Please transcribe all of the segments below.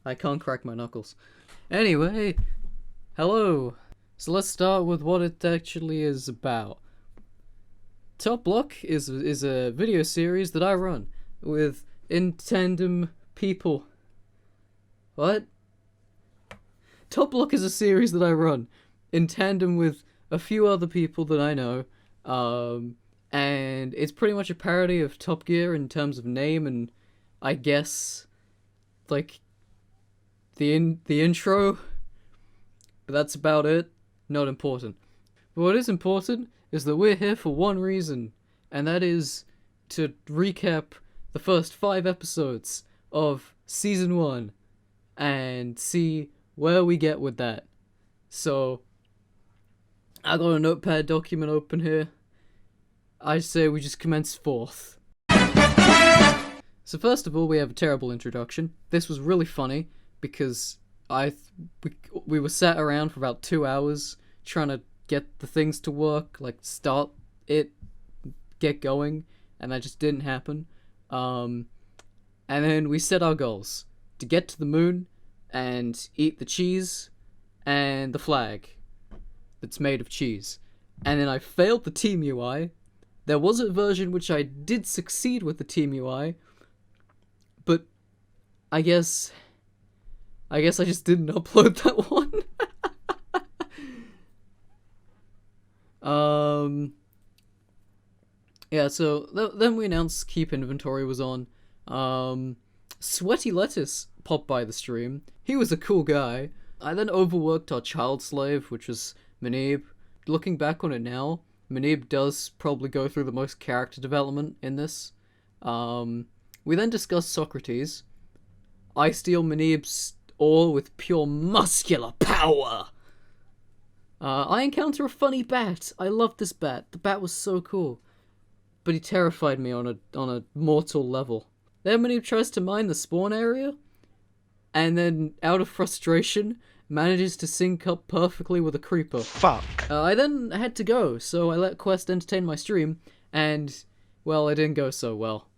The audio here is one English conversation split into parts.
I can't crack my knuckles. Anyway, hello. So let's start with what it actually is about. Top Block is a video series that I run with in tandem people. What? Top Block is a series that I run in tandem with a few other people that I know, and it's pretty much a parody of Top Gear in terms of name and, I guess, like, the intro, but that's about it. Not important. But what is important is that we're here for one reason, and that is to recap the first 5 episodes of Season 1 and see where we get with that. So, I got a notepad document open here. I say we just commence forth. So first of all, we have a terrible introduction. This was really funny because we were sat around for about 2 hours trying to get the things to work, like start it, get going, and that just didn't happen. And then we set our goals to get to the moon and eat the cheese and the flag that's made of cheese. And then I failed the team UI. There was a version which I did succeed with the team UI, but I guess I just didn't upload that one. Yeah, so then we announced Keep Inventory was on. Sweaty Lettuce popped by the stream. He was a cool guy. I then overworked our child slave, which was Manib. Looking back on it now, Manib does probably go through the most character development in this. We then discussed Socrates. I steal Manib's ore with pure muscular power. I encounter a funny bat. I loved this bat. The bat was so cool. But he terrified me on a mortal level. Then Manib tries to mine the spawn area, and then, out of frustration, manages to sync up perfectly with a creeper. Fuck. I then had to go, so I let Quest entertain my stream, and, well, it didn't go so well.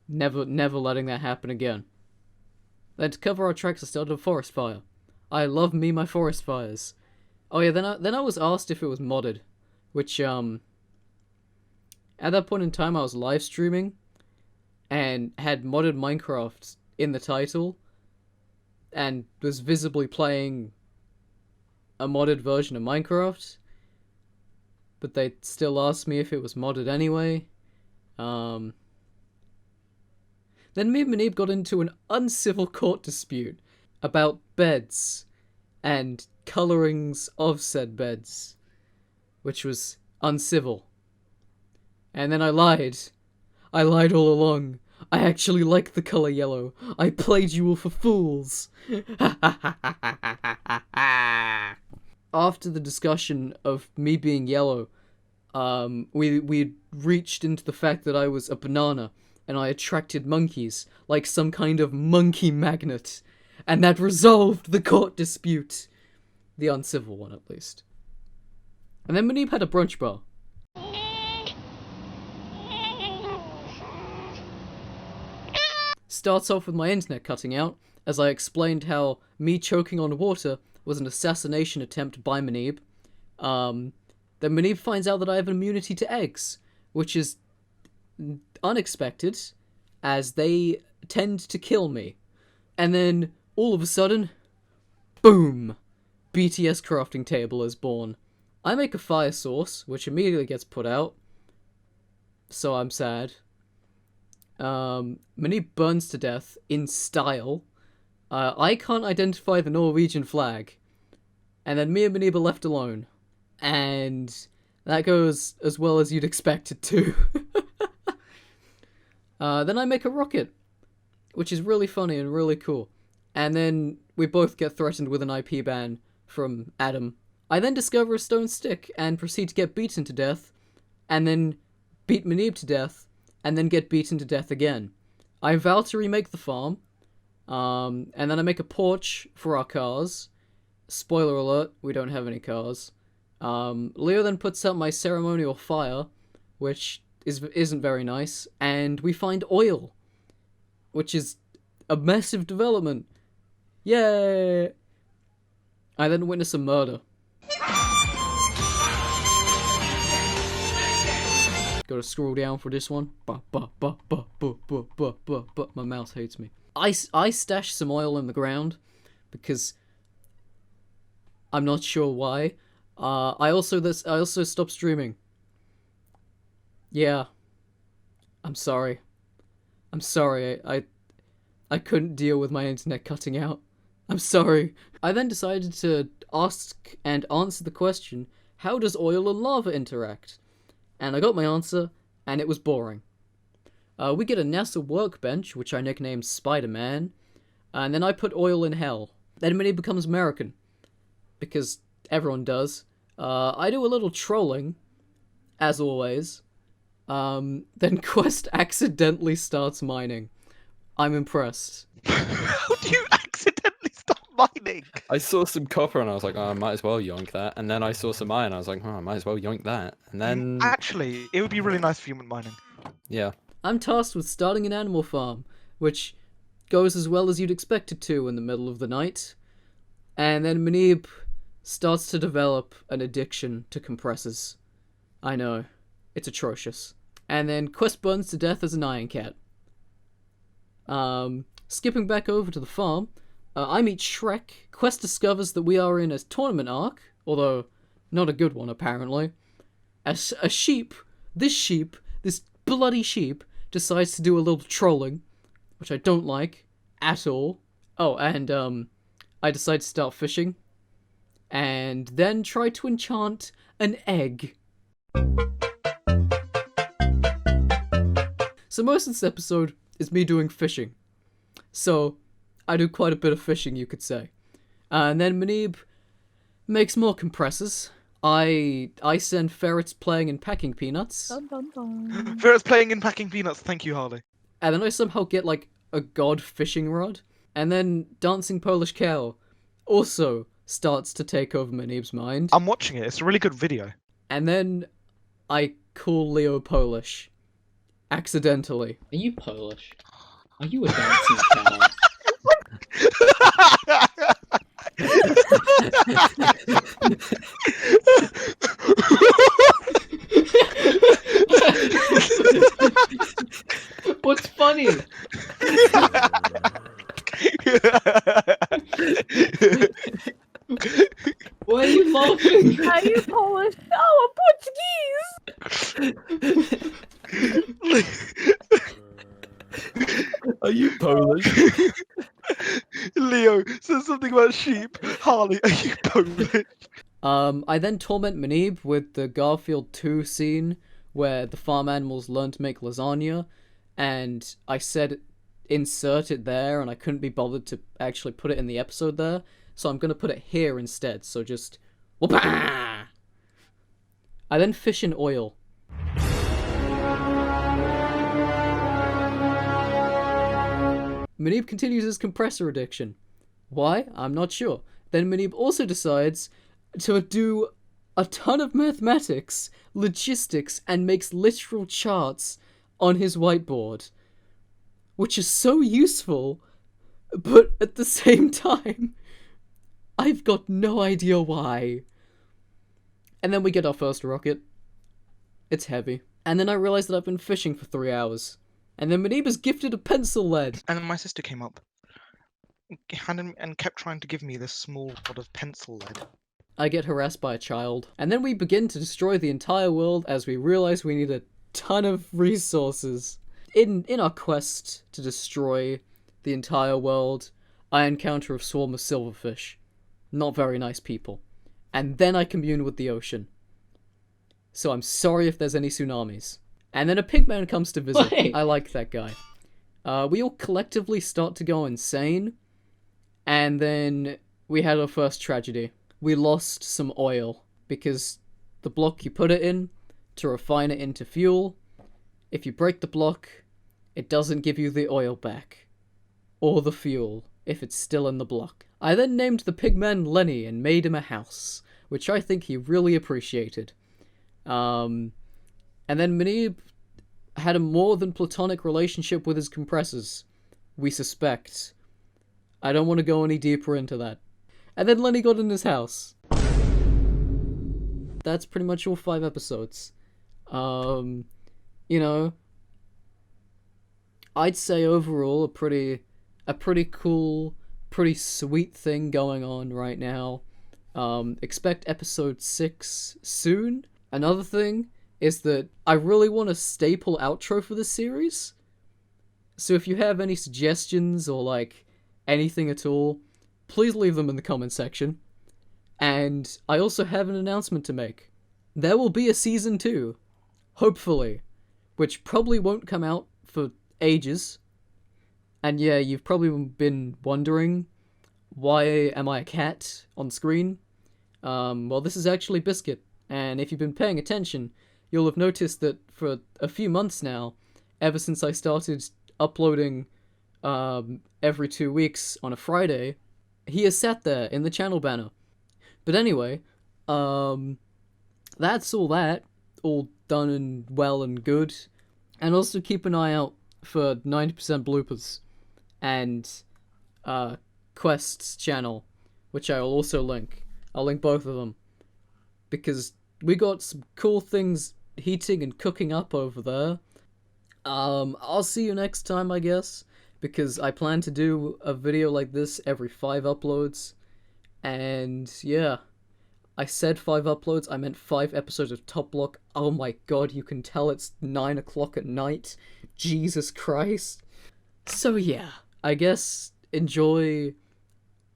Never letting that happen again. Then to cover our tracks, I started a forest fire. I love me my forest fires. Oh yeah, then I was asked if it was modded, which, at that point in time I was live streaming, and had modded Minecraft in the title, and was visibly playing a modded version of Minecraft, but they still asked me if it was modded anyway. Then me and Manib got into an uncivil court dispute about beds and colorings of said beds, which was uncivil. And then I lied. I lied all along. I actually like the color yellow. I played you all for fools. After the discussion of me being yellow, we reached into the fact that I was a banana, and I attracted monkeys, like some kind of monkey magnet. And that resolved the court dispute. The uncivil one, at least. And then Manib had a brunch bar. Starts off with my internet cutting out, as I explained how me choking on water was an assassination attempt by Manib. Then Manib finds out that I have immunity to eggs, which is unexpected, as they tend to kill me. And then, all of a sudden, boom! BTS crafting table is born. I make a fire source, which immediately gets put out, so I'm sad. Manib burns to death in style. I can't identify the Norwegian flag. And then me and Manib are left alone. And that goes as well as you'd expect it to. Then I make a rocket, which is really funny and really cool. And then we both get threatened with an IP ban from Adam. I then discover a stone stick and proceed to get beaten to death, and then beat Manib to death, and then get beaten to death again. I vow to remake the farm, and then I make a porch for our cars. Spoiler alert, we don't have any cars. Leo then puts out my ceremonial fire, which isn't very nice, and we find oil, which is A massive development. Yay! I then witness a murder. Gotta scroll down for this one. My mouse hates me. I stashed some oil in the ground because I'm not sure why. I also stopped streaming. Yeah. I'm sorry. I couldn't deal with my internet cutting out. I'm sorry. I then decided to ask and answer the question, how does oil and lava interact? And I got my answer, and it was boring. We get a NASA workbench, which I nicknamed Spider-Man, and then I put oil in hell. Then Minnie becomes American, because everyone does. I do a little trolling, as always. Then Quest accidentally starts mining. I'm impressed. How do you accidentally stop mining? I saw some copper and I was like, oh, I might as well yoink that. And then I saw some iron and I was like, oh, I might as well yoink that. And then... Actually, it would be really nice for human mining. Yeah. I'm tasked with starting an animal farm, which goes as well as you'd expect it to in the middle of the night. And then Manib starts to develop an addiction to compressors. I know. It's atrocious. And then Quest burns to death as an iron cat. Skipping back over to the farm, I meet Shrek. Quest discovers that we are in a tournament arc, although not a good one apparently. As a sheep, this bloody sheep, decides to do a little trolling, which I don't like at all. Oh, and I decide to start fishing, and then try to enchant an egg. So most of this episode is me doing fishing. So, I do quite a bit of fishing, you could say. And then Manib makes more compressors. I send ferrets playing and packing peanuts. Dun, dun, dun. Ferrets playing and packing peanuts, thank you, Harley. And then I somehow get, like, a god fishing rod. And then Dancing Polish Cow also starts to take over Manib's mind. I'm watching it, it's a really good video. And then I call Leo Polish. Accidentally. Are you Polish? Are you a dancing cow? What's funny? Why are you laughing? Are you Polish? No, I'm Portuguese! Are you Polish? Leo says something about sheep. Harley, are you Polish? I then torment Manib with the Garfield 2 scene where the farm animals learn to make lasagna, and I said insert it there, and I couldn't be bothered to actually put it in the episode there, so I'm gonna put it here instead, so just whoop-ah! I then fish in oil. Manib continues his compressor addiction. Why? I'm not sure. Then Manib also decides to do a ton of mathematics, logistics, and makes literal charts on his whiteboard, which is so useful, but at the same time, I've got no idea why. And then we get our first rocket. It's heavy. And then I realize that I've been fishing for 3 hours. And then Manib is gifted a pencil lead. And then my sister came up and kept trying to give me this small pot of pencil lead. I get harassed by a child. And then we begin to destroy the entire world as we realize we need a ton of resources. In our quest to destroy the entire world, I encounter a swarm of silverfish. Not very nice people. And then I commune with the ocean. So I'm sorry if there's any tsunamis. And then a pigman comes to visit. Wait. I like that guy. We all collectively start to go insane. And then we had our first tragedy. We lost some oil. Because the block you put it in to refine it into fuel, if you break the block, it doesn't give you the oil back. Or the fuel, if it's still in the block. I then named the pigman Lenny and made him a house, which I think he really appreciated. And then Manib had a more than platonic relationship with his compressors. we suspect. I don't want to go any deeper into that. And then Lenny got in his house. That's pretty much all 5 episodes. You know, I'd say overall a pretty cool, pretty sweet thing going on right now. Expect episode 6 soon. Another thing is that I really want a staple outro for this series. So if you have any suggestions or like anything at all, please leave them in the comment section. And I also have an announcement to make. There will be a season 2, hopefully, which probably won't come out for ages. And yeah, you've probably been wondering, why am I a cat on screen? Well, this is actually Biscuit, and if you've been paying attention, you'll have noticed that for a few months now, ever since I started uploading every 2 weeks on a Friday, he has sat there in the channel banner. But anyway, that's all done and well and good. And also keep an eye out for 90% bloopers and Quest's channel, which I will also link. I'll link both of them, because we got some cool things heating and cooking up over there. I'll see you next time, I guess, because I plan to do a video like this every 5 uploads. And yeah, I said 5 uploads, I meant 5 episodes of Top Block. Oh my god, you can tell it's 9 o'clock at night. Jesus Christ. So yeah, I guess enjoy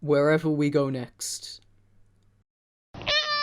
wherever we go next.